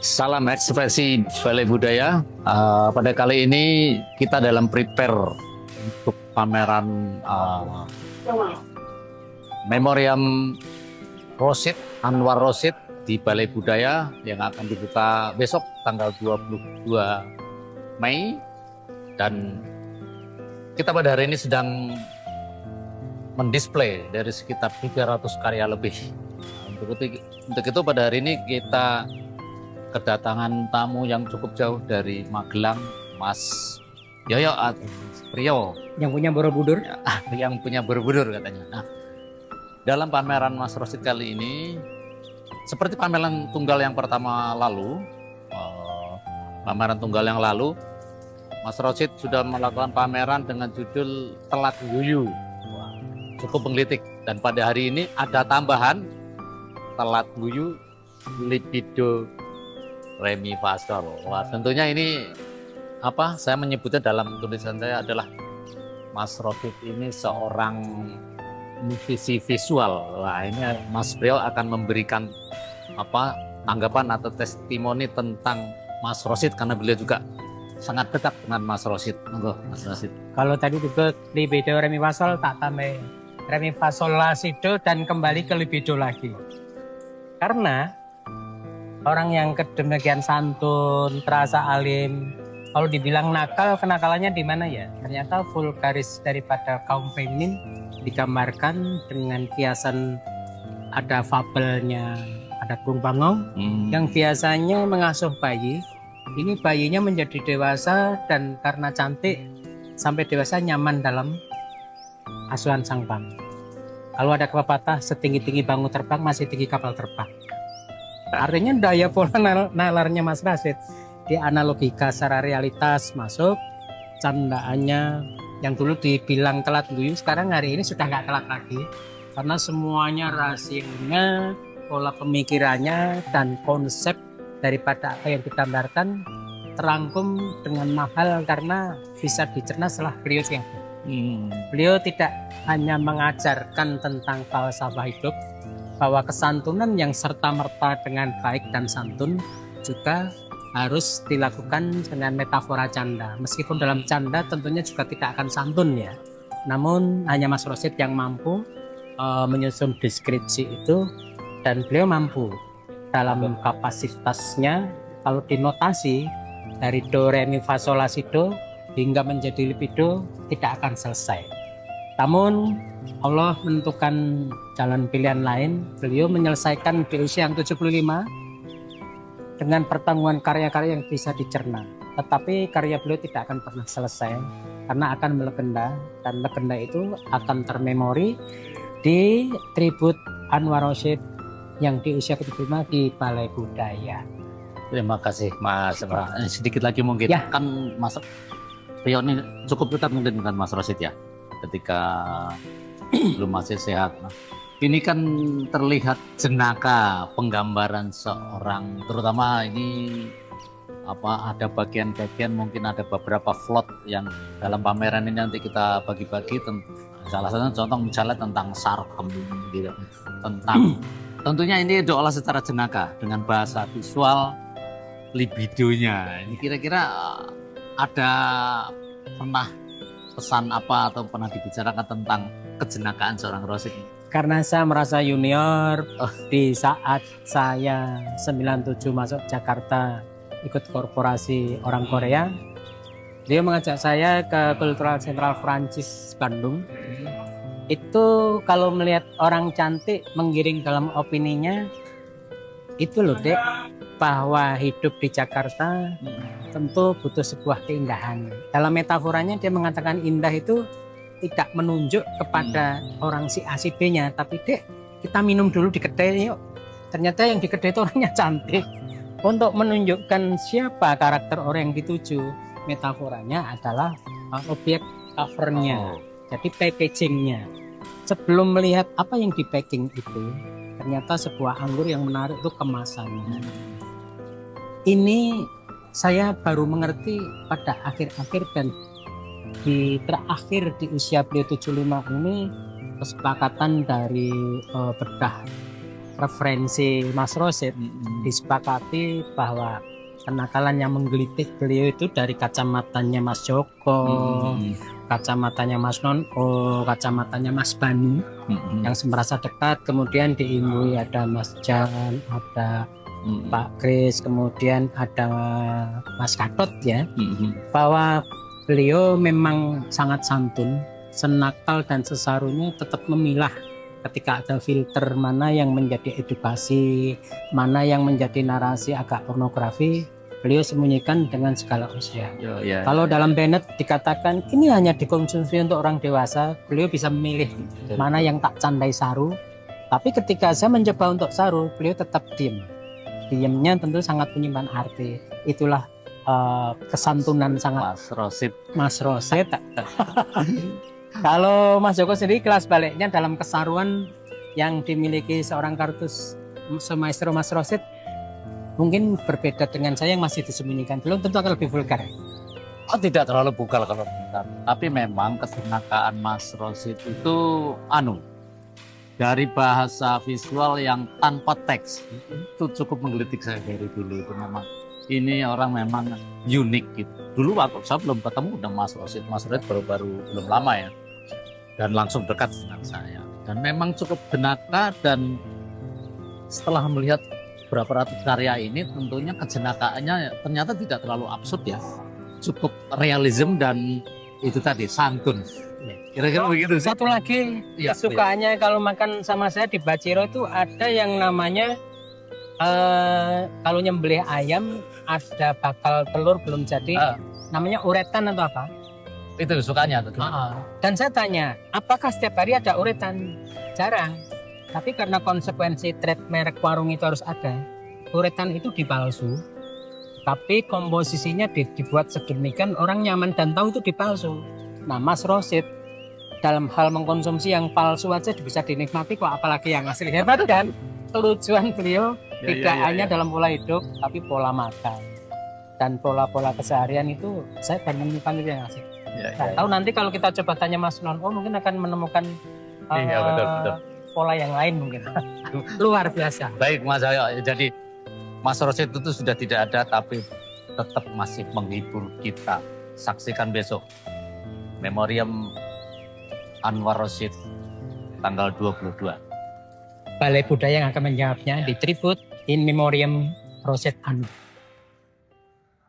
Salam ekspresi Balai Budaya. Pada kali ini kita dalam prepare untuk pameran Memoriam Rosyid, Anwar Rosyid di Balai Budaya yang akan dibuka besok tanggal 22 Mei. Dan kita pada hari ini sedang mendisplay dari sekitar 300 karya lebih. Untuk itu pada hari ini kita kedatangan tamu yang cukup jauh dari Magelang, Mas Yoyo Priyo. Yang punya Borobudur? Yang punya Borobudur katanya. Nah, dalam pameran Mas Rosyid kali ini, seperti pameran tunggal yang pertama lalu, Mas Rosyid sudah melakukan pameran dengan judul Telat Yuyu. Cukup menggelitik. Dan pada hari ini ada tambahan Telat Yuyu Libido Remi Fa Sol. Wah, tentunya ini saya menyebutnya dalam tulisan saya adalah Mas Rosyid ini seorang musisi visual. Wah, ini Mas Priyo akan memberikan tanggapan atau testimoni tentang Mas Rosyid karena beliau juga sangat dekat dengan Mas Rosyid. Mas Rosyid. Kalau tadi disebut Libido Remi Fa Sol, tak tambah Remi Fa Sol La Si Do dan kembali ke Libido lagi. Karena orang yang kedemikian santun, terasa alim, kalau dibilang nakal, kenakalannya di mana ya? Ternyata vulgaris daripada kaum feminin digambarkan dengan kiasan ada fabelnya, ada burung bangau yang biasanya mengasuh bayi. Ini bayinya menjadi dewasa dan karena cantik sampai dewasa nyaman dalam asuhan sang bang. Kalau ada pepatah setinggi-tinggi bangun terbang masih tinggi kapal terbang. Artinya daya pola nalarnya Mas Rosyid dianalogika secara realitas masuk, candaannya yang dulu dibilang telat dulu sekarang hari ini sudah nggak telat lagi karena semuanya rahasianya, pola pemikirannya dan konsep daripada apa yang digambarkan terangkum dengan mahal karena bisa dicerna setelah beliau yang beliau tidak hanya mengajarkan tentang falsafah hidup bahwa kesantunan yang serta-merta dengan baik dan santun juga harus dilakukan dengan metafora canda. Meskipun dalam canda tentunya juga tidak akan santun ya. Namun hanya Mas Rosyid yang mampu menyusun deskripsi itu dan beliau mampu dalam kapasitasnya kalau dinotasi dari do re mi fa sol la si do hingga menjadi libido tidak akan selesai. Namun Allah menentukan jalan pilihan lain. Beliau menyelesaikan di usia yang 75 dengan pertemuan karya-karya yang bisa dicerna. Tetapi karya beliau tidak akan pernah selesai karena akan melegenda dan legenda itu akan termemori di tribut Anwar Rosyid yang di usia ke-75 di Balai Budaya. Terima kasih Mas. Sedikit lagi mungkin ya. Kan Mas Priyo ini cukup dekat mungkin dengan Mas Rosyid ya ketika belum masih sehat. Ini kan terlihat jenaka penggambaran seorang, terutama ini ada bagian-bagian mungkin ada beberapa plot yang dalam pameran ini nanti kita bagi-bagi. Salah satunya contoh misalnya tentang sarkem gitu, tentang tentunya ini diolah secara jenaka dengan bahasa visual libidonya. Ini kira-kira ada pernah pesan apa atau pernah dibicarakan tentang kejenakaan seorang Rosyid? Karena saya merasa junior di saat saya 97 masuk Jakarta ikut korporasi orang Korea, dia mengajak saya ke Cultural Central Prancis Bandung. Itu kalau melihat orang cantik menggiring dalam opininya, itu loh Dek, bahwa hidup di Jakarta tentu butuh sebuah keindahan. Dalam metaforanya dia mengatakan indah itu tidak menunjuk kepada orang si A si B-nya, tapi Dek, kita minum dulu di kedai yuk. Ternyata yang di kedai itu orangnya cantik. Untuk menunjukkan siapa karakter orang yang dituju, metaforanya adalah objek covernya, jadi packagingnya. Sebelum melihat apa yang di packing itu, ternyata sebuah anggur yang menarik itu kemasannya. Ini saya baru mengerti pada akhir-akhir dan di terakhir di usia beliau 75 ini kesepakatan dari bedah referensi Mas Rosid disepakati bahwa kenakalan yang menggelitik beliau itu dari kacamatanya Mas Joko, kacamatanya Mas Nono, kacamatanya Mas Banu yang merasa dekat, kemudian diimui ada Mas Jan, ada Pak Kris, kemudian ada Mas Gatot ya, bahwa beliau memang sangat santun, senakal dan sesarunya tetap memilah ketika ada filter mana yang menjadi edukasi, mana yang menjadi narasi agak pornografi, beliau sembunyikan dengan segala usia. Kalau dalam Bennett dikatakan ini hanya dikonsumsi untuk orang dewasa, beliau bisa memilih mana yang tak candai saru. Tapi ketika saya mencoba untuk saru, beliau tetap diam. Diamnya tentu sangat menyimpan arti. Itulah kesantunan sangat Mas Rosid. Kalau Mas Joko sendiri kelas baliknya dalam kesaruan yang dimiliki seorang Kartus Maestro Mas Rosid mungkin berbeda dengan saya yang masih disembunyikan. Belum tentu akan lebih vulgar. Oh, tidak terlalu vulgar kalau vulgar. Tapi memang kesenakaan Mas Rosid itu dari bahasa visual yang tanpa teks itu cukup menggelitik saya dari dulu. Itu memang ini orang memang unik gitu. Dulu waktu saya belum ketemu dengan Mas Rosid baru-baru belum lama ya, dan langsung dekat dengan saya. Dan memang cukup jenaka, dan setelah melihat berapa ratus karya ini tentunya kejenakaannya ternyata tidak terlalu absurd ya, cukup realism dan itu tadi santun. Kira-kira begitu sih. Satu lagi kesukaannya kalau makan sama saya di Baciro itu ada yang namanya kalau nyembelih ayam ada bakal telur belum jadi, namanya uretan atau apa? Itu sukanya tuh. Dan saya tanya, apakah setiap hari ada uretan? Jarang. Tapi karena konsekuensi trade merek warung itu harus ada, uretan itu dipalsu. Tapi komposisinya dibuat sedemikian orang nyaman dan tahu itu dipalsu. Nah, Mas Rosid dalam hal mengkonsumsi yang palsu aja bisa dinikmati kok, apalagi yang asli. Hebat kan? Kelucuan beliau tidak hanya dalam pola hidup, tapi pola makan dan pola-pola keseharian itu saya baru menemukan itu yang asik. Tahu nanti kalau kita coba tanya Mas Nono mungkin akan menemukan betul. Pola yang lain mungkin. Luar biasa. Baik Mas Ayo, jadi Mas Rosid itu sudah tidak ada tapi tetap masih menghibur kita. Saksikan besok Memoriam Anwar Rosid tanggal 22. Balai Budaya yang akan menjawabnya di Tribute in Memoriam Rosid Anwar.